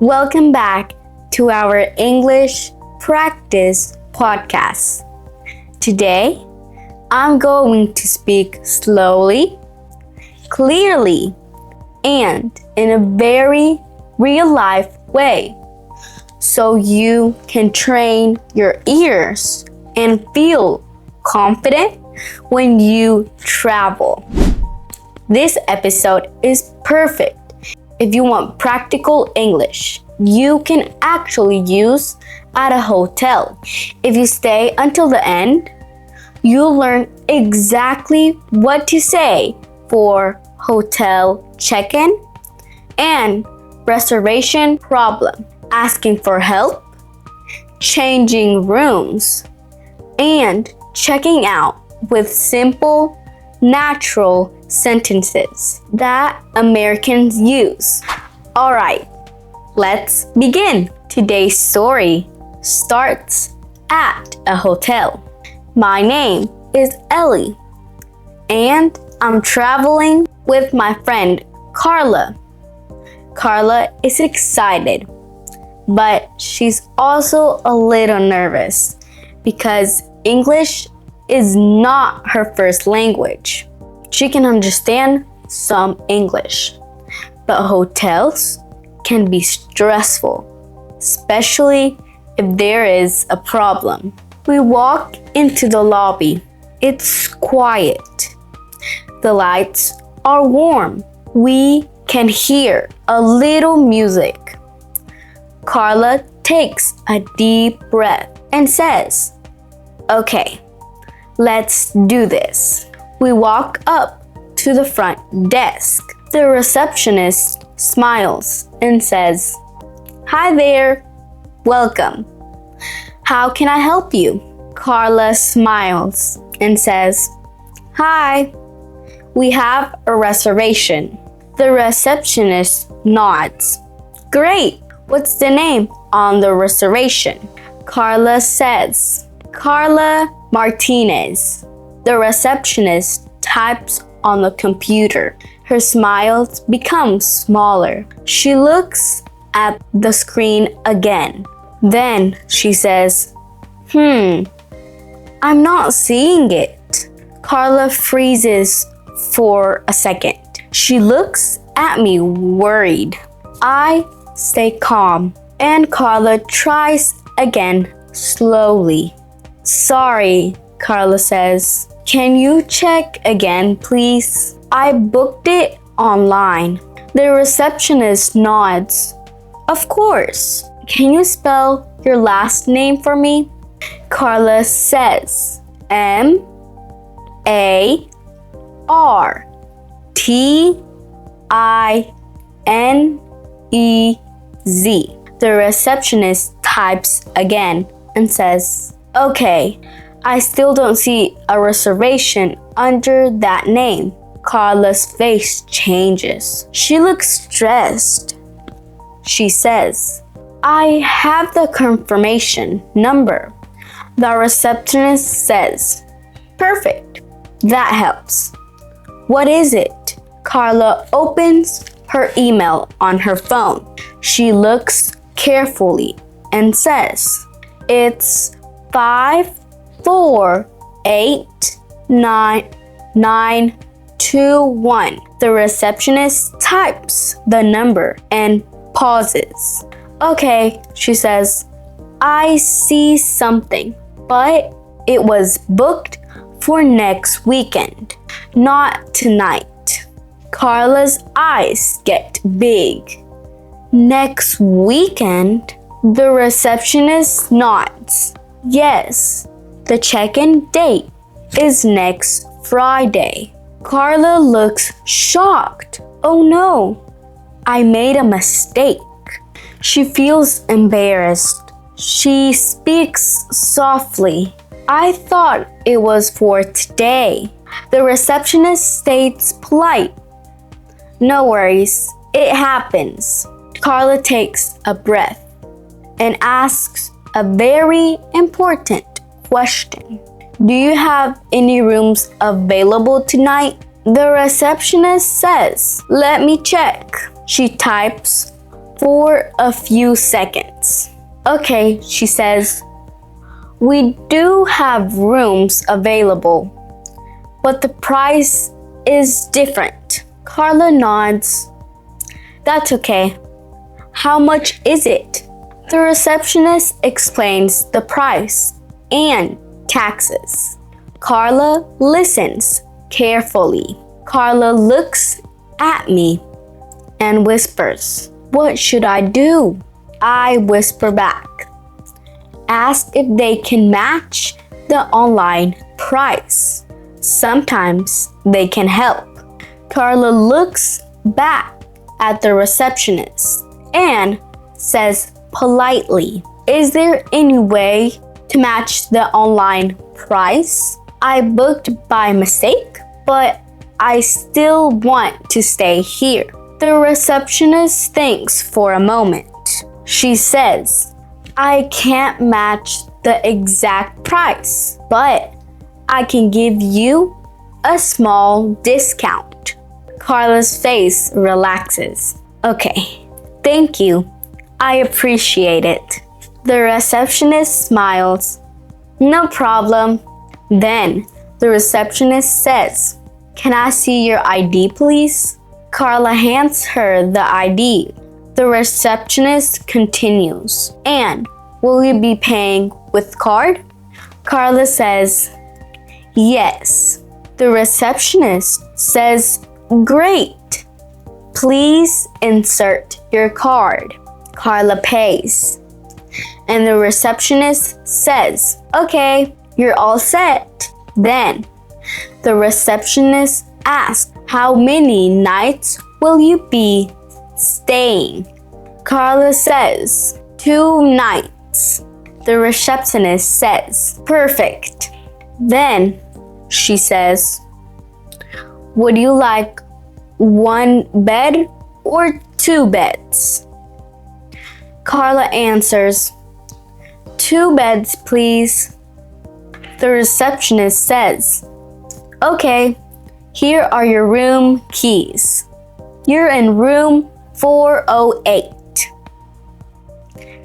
Welcome back to our English practice podcast. Today, I'm going to speak slowly, clearly, and in a very real-life way so you can train your ears and feel confident when you travel. This episode is perfect if you want practical English you can actually use at a hotel. If you stay until the end, you'll learn exactly what to say for hotel check-in and reservation problem, asking for help, changing rooms, and checking out with simple, natural sentences that Americans use. All right, let's begin. Today's story starts at a hotel. My name is Ellie, and I'm traveling with my friend Carla. Carla is excited, but she's also a little nervous because English is not her first language. She can understand some English, but hotels can be stressful, especially if there is a problem. We walk into the lobby. It's quiet. The lights are warm. We can hear a little music. Carla takes a deep breath and says, "Okay, let's do this." We walk up to the front desk. The receptionist smiles and says, "Hi there, welcome. How can I help you?" Carla smiles and says, "Hi, we have a reservation." The receptionist nods. "Great, what's the name on the reservation?" Carla says, "Carla Martinez." The receptionist types on the computer. Her smile becomes smaller. She looks at the screen again. Then she says, I'm not seeing it." Carla freezes for a second. She looks at me worried. I stay calm, and Carla tries again slowly. "Sorry," Carla says. "Can you check again, please? I booked it online." The receptionist nods. "Of course. Can you spell your last name for me?" Carla says, Martinez. The receptionist types again and says, "Okay, I still don't see a reservation under that name." Carla's face changes. She looks stressed. She says, "I have the confirmation number." The receptionist says, "Perfect. That helps. What is it?" Carla opens her email on her phone. She looks carefully and says, "It's 548921. The receptionist types the number and pauses. "Okay," she says, "I see something, but it was booked for next weekend, not tonight." Carla's eyes get big. "Next weekend?" The receptionist nods. "Yes, the check-in date is next Friday." Carla looks shocked. "Oh no, I made a mistake." She feels embarrassed. She speaks softly. "I thought it was for today." The receptionist stays polite. "No worries, it happens." Carla takes a breath and asks a very important question. "Do you have any rooms available tonight?" The receptionist says, "Let me check." She types for a few seconds. Okay, she says, we do have rooms available, but the price is different. Carla nods. That's okay. How much is it? The receptionist explains the price and taxes. Carla listens carefully. Carla looks at me and whispers, what should I do? I whisper back. Ask if they can match the online price. Sometimes they can help. Carla looks back at the receptionist and says politely, is there any way to match the online price? I booked by mistake, but I still want to stay here. The receptionist thinks for a moment. She says, I can't match the exact price, but I can give you a small discount. Carla's face relaxes. Okay, thank you. I appreciate it. The receptionist smiles. No problem. Then the receptionist says, can I see your ID, please? Carla hands her the ID. The receptionist continues. And will you be paying with card? Carla says, yes. The receptionist says, great. Please insert your card. Carla pays. And the receptionist says, okay, you're all set. Then the receptionist asks, how many nights will you be staying? Carla says, 2 nights. The receptionist says, perfect. Then she says, would you like 1 bed or 2 beds? Carla answers, 2 beds, please. The receptionist says, okay, here are your room keys. You're in room 408.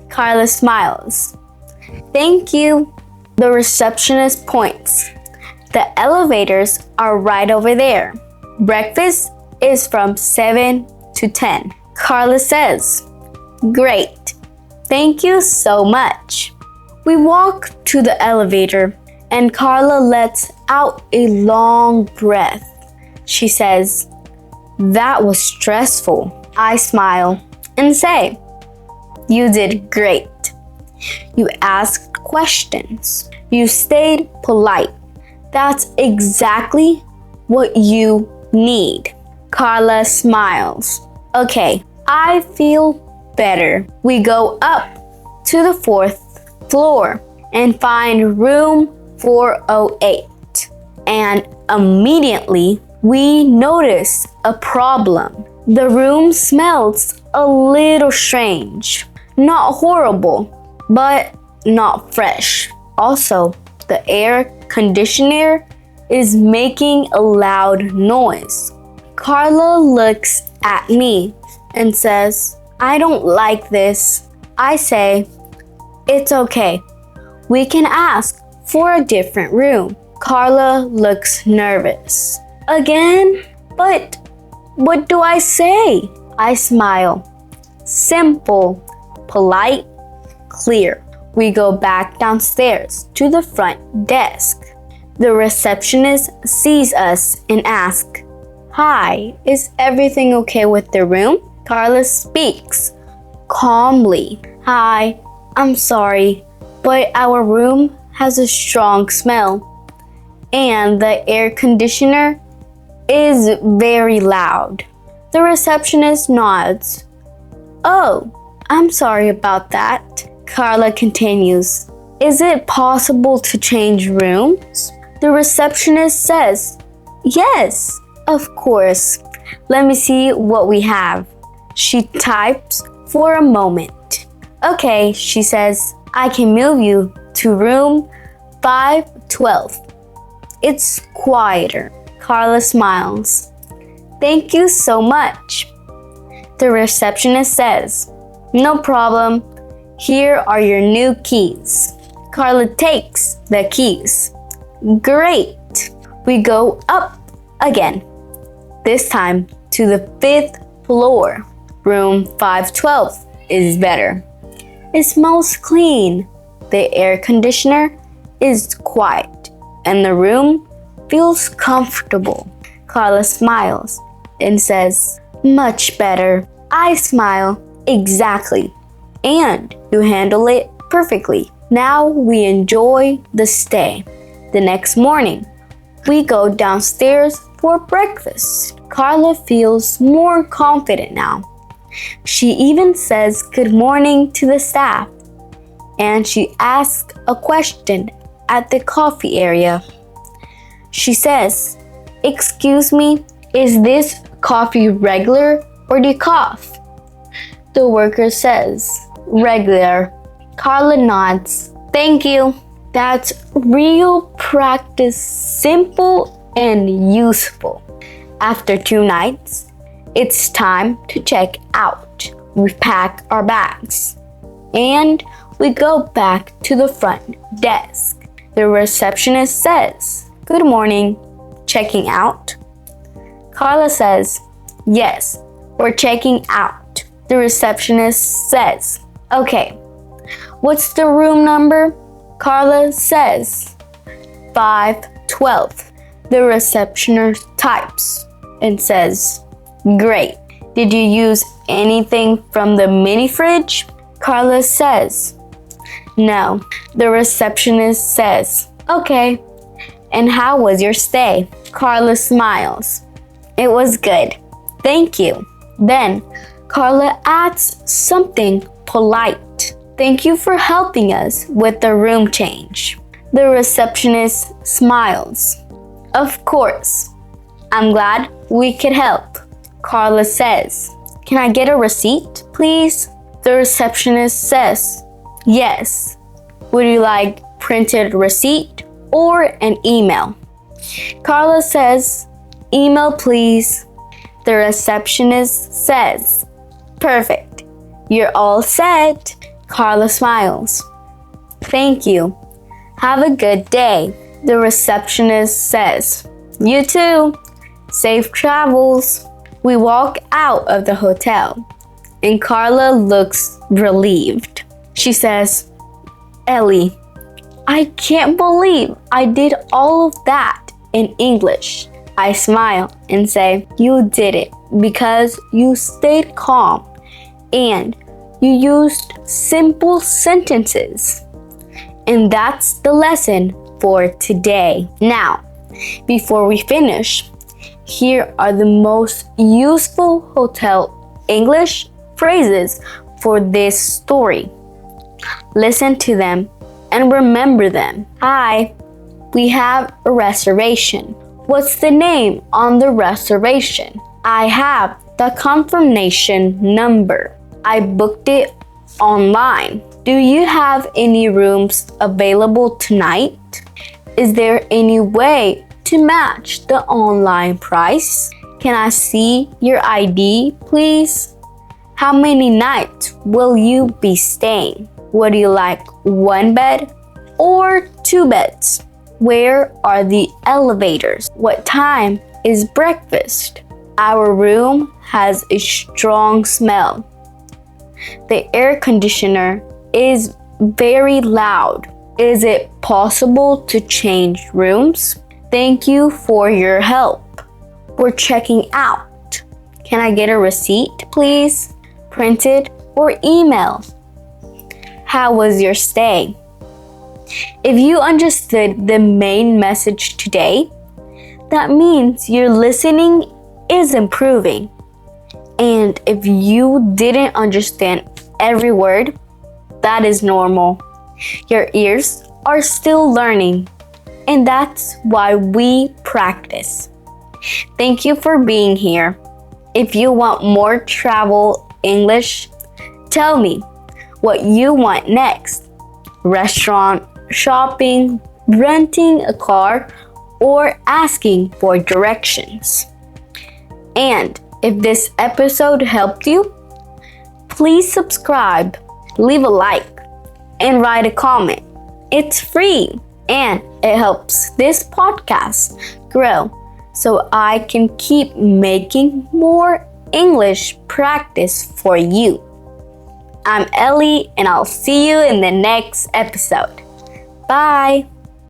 Carla smiles. Thank you. The receptionist points. The elevators are right over there. Breakfast is from 7 to 10. Carla says, great. Thank you so much. We walk to the elevator and Carla lets out a long breath. She says, that was stressful. I smile and say, you did great. You asked questions. You stayed polite. That's exactly what you need. Carla smiles. Okay, I feel better. We go up to the 4th floor and find room 408. And immediately we notice a problem. The room smells a little strange. Not horrible, but not fresh. Also, the air conditioner is making a loud noise. Carla looks at me and says, I don't like this. I say, it's okay. We can ask for a different room. Carla looks nervous. Again? But what do I say? I smile. Simple, polite, clear. We go back downstairs to the front desk. The receptionist sees us and asks, hi, is everything okay with the room? Carla speaks calmly. Hi, I'm sorry, but our room has a strong smell and the air conditioner is very loud. The receptionist nods. Oh, I'm sorry about that. Carla continues. Is it possible to change rooms? The receptionist says, yes, of course. Let me see what we have. She types for a moment. Okay, she says, I can move you to room 512. It's quieter. Carla smiles. Thank you so much. The receptionist says, No problem. Here are your new keys. Carla takes the keys. Great. We go up again. This time to the 5th floor. Room 512 is better. It smells clean. The air conditioner is quiet and the room feels comfortable. Carla smiles and says, much better. I smile, exactly. And you handle it perfectly. Now we enjoy the stay. The next morning, we go downstairs for breakfast. Carla feels more confident now. She even says good morning to the staff. And she asks a question at the coffee area. She says, excuse me, is this coffee regular or decaf? The worker says, regular. Carla nods. Thank you. That's real practice, simple and useful. After 2 nights, it's time to check out. We pack our bags and we go back to the front desk. The receptionist says, good morning, checking out? Carla says, yes, we're checking out. The receptionist says, okay, what's the room number? Carla says, 512. The receptionist types and says, great. Did you use anything from the mini fridge? Carla says, no. The receptionist says, okay. And how was your stay? Carla smiles. It was good. Thank you. Then Carla adds something polite. Thank you for helping us with the room change. The receptionist smiles. Of course. I'm glad we could help. Carla says, can I get a receipt, please? The receptionist says, yes. Would you like printed receipt or an email? Carla says, email please. The receptionist says, perfect. You're all set. Carla smiles. Thank you. Have a good day. The receptionist says, you too. Safe travels. We walk out of the hotel and Carla looks relieved. She says, Ellie, I can't believe I did all of that in English. I smile and say, you did it because you stayed calm and you used simple sentences. And that's the lesson for today. Now, before we finish, here are the most useful hotel English phrases for this story. Listen to them and remember them. Hi, we have a reservation. What's the name on the reservation? I have the confirmation number. I booked it online. Do you have any rooms available tonight? Is there any way to match the online price? Can I see your ID, please? How many nights will you be staying? Would you like 1 bed or 2 beds? Where are the elevators? What time is breakfast? Our room has a strong smell. The air conditioner is very loud. Is it possible to change rooms? Thank you for your help. We're checking out. Can I get a receipt, please? Printed or email? How was your stay? If you understood the main message today, that means your listening is improving. And if you didn't understand every word, that is normal. Your ears are still learning, and that's why we practice. Thank you for being here. If you want more travel English, tell me what you want next. Restaurant, shopping, renting a car, or asking for directions. And if this episode helped you, please subscribe, leave a like, and write a comment. It's free and it helps this podcast grow so I can keep making more English practice for you. I'm Ellie and I'll see you in the next episode. Bye!